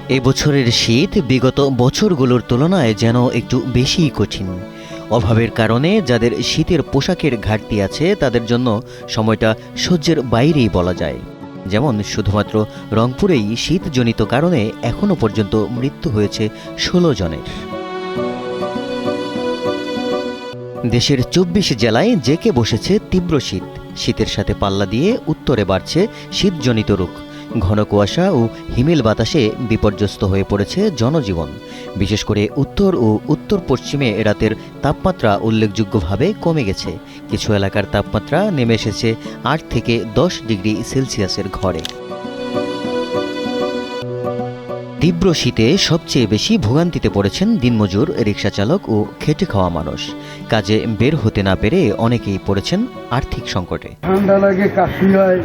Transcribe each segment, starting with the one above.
এবছরের শীত বিগত বছরগুলোর তুলনায় যেন একটু বেশিই কঠিন। অভাবের কারণে যাদের শীতের পোশাকের ঘাটতি আছে তাদের জন্য সময়টা সহ্যের বাইরেই বলা যায়। যেমন শুধুমাত্র রংপুরেই শীতজনিত কারণে এখনও পর্যন্ত মৃত্যু হয়েছে ১৬ জনের। দেশের ২৪ জেলায় জেঁকে বসেছে তীব্র শীত। শীতের সাথে পাল্লা দিয়ে উত্তরে বাড়ছে শীতজনিত রোগ। ঘন কুয়াশা ও হিমেল বাতাসে বিপর্যস্ত হয়ে পড়েছে জনজীবন। বিশেষ করে উত্তর ও উত্তর পশ্চিমে রাতের তাপমাত্রা উল্লেখযোগ্যভাবে কমে গেছে। কিছু এলাকার তাপমাত্রা নেমে এসেছে ৮ থেকে ১০ ডিগ্রি সেলসিয়াসের ঘরে। তীব্র শীতে সবচেয়ে বেশি ভোগান্তিতে পড়েছেন দিনমজুর, রিকশাচালক ও খেটে খাওয়া মানুষ। কাজে বের হতে না পেরে অনেকেই পড়েছেন আর্থিক সংকটে। ঠান্ডা লাগে, কাশি হয়,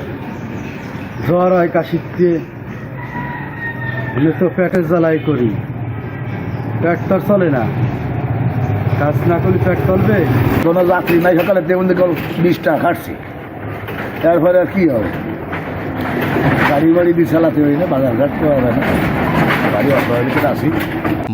জ্বর হয়, কাশিতে তো পেটের জ্বালাই করি, পেট তো চলে না, কাজ না করলে পেট চলবে। কোনো যাত্রী নাই, সকালে তেমন 20 টাকা খাটছি, তারপরে আর কি হবে, গাড়ি বাড়ি দিয়ে চালাতে হয় না, বাজার ঘাট করা হয় না, গাড়ি অসহায়িত আসি।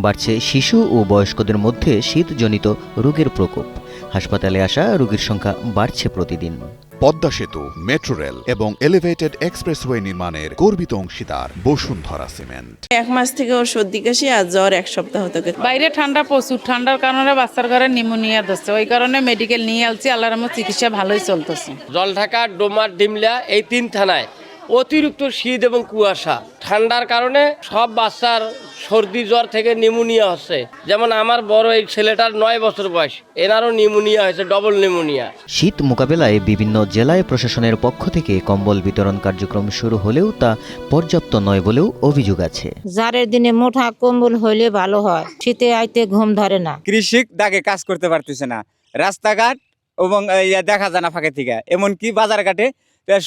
বাড়ছে শিশু ও বয়স্কদের মধ্যে শীতজনিত রোগের প্রকোপ। হাসপাতালে আসা রোগীর সংখ্যা বাড়ছে প্রতিদিন। পদ্মা সেতু, মেট্রো রেল এবং এলিভেটেড এক্সপ্রেসওয়ে নির্মাণের গর্বিত অংশীদার বসুন্ধরা সিমেন্ট। 1 মাস থেকে ওর সর্দি কাশি আর জ্বর 1 সপ্তাহ থেকে। বাইরে ঠান্ডা প্রচুর, ঠান্ডার কারণে বাচ্চার ঘরে নিউমোনিয়া ধরছে, ওই কারণে মেডিকেল নিয়ে আসছি। আল্লাহর রহমতে চিকিৎসা ভালোই চলতেছে। জলঢাকা, ডোমার, ডিমলা এই 3 থানায় অতিরিক্ত শীত এবং কুয়াশা, ঠান্ডার কারণে সব বাচ্চার সর্দি জ্বর থেকে নিউমোনিয়া হচ্ছে। যেমন আমার বড় এই ছেলেটার 9 বছর বয়স, এনারও নিউমোনিয়া হয়েছে, ডবল নিউমোনিয়া। শীত মোকাবেলায় বিভিন্ন জেলায় প্রশাসনের পক্ষ থেকে কম্বল বিতরণ কার্যক্রম শুরু হলেও তা পর্যাপ্ত নয় বলেও অভিযোগ আছে। জারের দিনে মোটা কম্বল হইলে ভালো হয়, শীতে আইতে ঘুম ধরে না। কৃষক দাগে কাজ করতে পারতেছে না, রাস্তাঘাট এবং দেখা যায় না ফাঁকে থেকে, এমনকি বাজার ঘাটে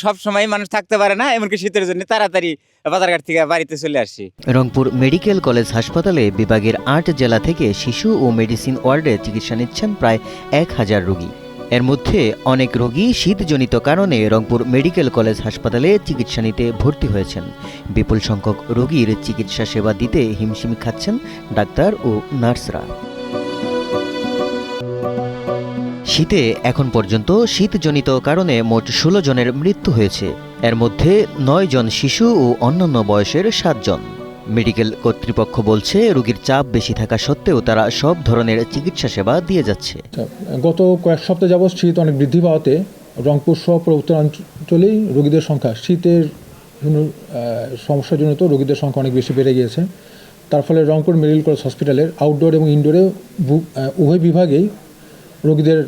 সব সময় মানুষ থাকতে পারে না, এমনকি শীতের জন্য তাড়াতাড়ি বাজারঘাট থেকে বাড়িতে চলে আসছি। রংপুর মেডিকেল কলেজ হাসপাতালে বিভাগের 8 জেলা থেকে শিশু ও মেডিসিন ওয়ার্ডে চিকিৎসা নিচ্ছেন প্রায় 1000 রোগী। এর মধ্যে অনেক রোগী শীতজনিত কারণে রংপুর মেডিকেল কলেজ হাসপাতালে চিকিৎসা নিতে ভর্তি হয়েছেন। বিপুল সংখ্যক রোগীর চিকিৎসা সেবা দিতে হিমশিম খাচ্ছেন ডাক্তার ও নার্সরা। শীতে এখন পর্যন্ত শীতজনিত কারণে মোট 16 জনের মৃত্যু হয়েছে। এর মধ্যে 9 জন শিশু ও অন্যান্য বয়সের 7 জন। মেডিকেল কর্তৃপক্ষ বলছে রোগীর চাপ বেশি থাকা সত্ত্বেও তারা সব ধরনের চিকিৎসা সেবা দিয়ে যাচ্ছে। গত কয়েক সপ্তাহ যাবৎ শীত অনেক বৃদ্ধি পাওয়াতে রংপুর সহ উত্তরাঞ্চলেই রোগীদের সংখ্যা, শীতের সমস্যাজনিত রোগীদের সংখ্যা অনেক বেশি বেড়ে গিয়েছে। তার ফলে রংপুর মেডিকেল কলেজ হসপিটালের আউটডোর এবং ইনডোরে উভয় বিভাগেই রোগীদের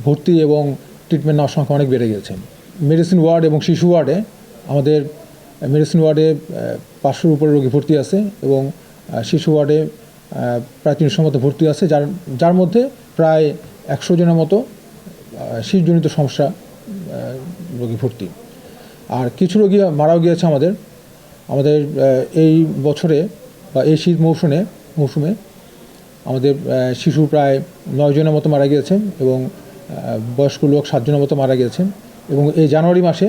ভর্তি এবং ট্রিটমেন্ট নেওয়ার সংখ্যা অনেক বেড়ে গেছে। মেডিসিন ওয়ার্ড এবং শিশু ওয়ার্ডে আমাদের মেডিসিন ওয়ার্ডে 500-র উপরে রোগী ভর্তি আছে এবং শিশু ওয়ার্ডে প্রায় 300 মতো ভর্তি আছে, যার মধ্যে প্রায় 100 জনের মতো শীতজনিত সমস্যা রোগী ভর্তি। আর কিছু রোগী মারাও গিয়েছে। আমাদের এই বছরে বা এই শীত মৌসুমে আমাদের শিশু প্রায় 9 জনের মতো মারা গিয়েছেন এবং বয়স্ক লোক 7 জনের মতো মারা গিয়েছেন। এবং এই জানুয়ারি মাসে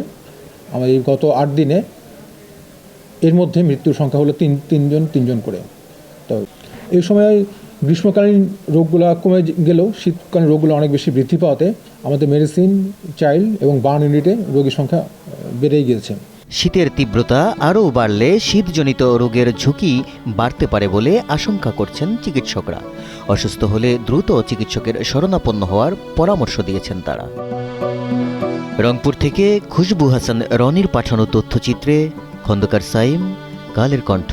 আমাদের এই গত 8 দিনে এর মধ্যে মৃত্যুর সংখ্যা হলো 3 জন করে। তো এই সময় গ্রীষ্মকালীন রোগগুলো কমে গেলেও শীতকালীন রোগগুলো অনেক বেশি বৃদ্ধি পাওয়াতে আমাদের মেডিসিন, চাইল্ড এবং বার্ন ইউনিটে রোগীর সংখ্যা বেড়েই গিয়েছে। শীতের তীব্রতা আরও বাড়লে শীতজনিত রোগের ঝুঁকি বাড়তে পারে বলে আশঙ্কা করছেন চিকিৎসকরা। অসুস্থ হলে দ্রুত চিকিৎসকের শরণাপন্ন হওয়ার পরামর্শ দিয়েছেন তারা। রংপুর থেকে খুশবু হাসান রনির পাঠানো তথ্যচিত্রে খন্দকার সাইম, কালের কণ্ঠ।